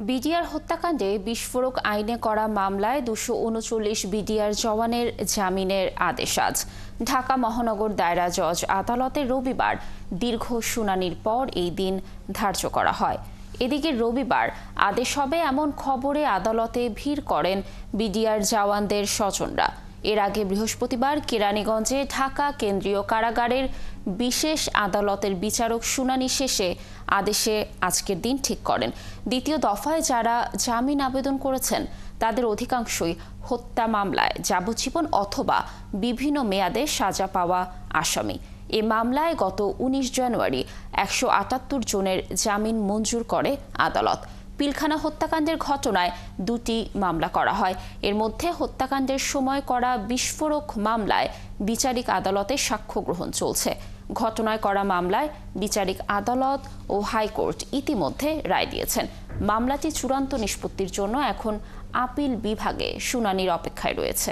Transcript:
BDR হত্যাকাণ্ডে বিস্ফোরক আইনে করা মামলায় ২৩৯ বিডিআর জওয়ানের জামিনের আদেশ আজ। ঢাকা মহানগর দায়রা জজ আদালতে রবিবার দীর্ঘ শুনানির পর এই দিন ধার্য করা হয়। এদিকে রবিবার আদেশ হবে এমন খবরে আদালতে ভিড় করেন বিডিআর জওয়ানদের স্বজনরা। এর আগে বৃহস্পতিবার কেরানীগঞ্জে ঢাকা কেন্দ্রীয় কারাগারের বিশেষ আদালতের বিচারক শুনানি শেষে আদেশে আজকের দিন ঠিক করেন। দ্বিতীয় দফায় যারা জামিন আবেদন করেছেন তাদের অধিকাংশই হত্যা মামলায় যাবজ্জীবন অথবা বিভিন্ন মেয়াদে সাজা পাওয়া আসামি। এ মামলায় গত ১৯ জানুয়ারি ১৭৮ জনের জামিন মঞ্জুর করে আদালত। পিলখানা হত্যাকাণ্ডের ঘটনায় দুটি মামলা করা হয়। এর মধ্যে হত্যাকাণ্ডের সময় করা বিস্ফোরক মামলায় বিচারিক আদালতে সাক্ষ্য গ্রহণ চলছে। ঘটনায় করা মামলায় বিচারিক আদালত ও হাইকোর্ট ইতিমধ্যে রায় দিয়েছেন। মামলাটি চূড়ান্ত নিষ্পত্তির জন্য এখন আপিল বিভাগে শুনানির অপেক্ষায় রয়েছে।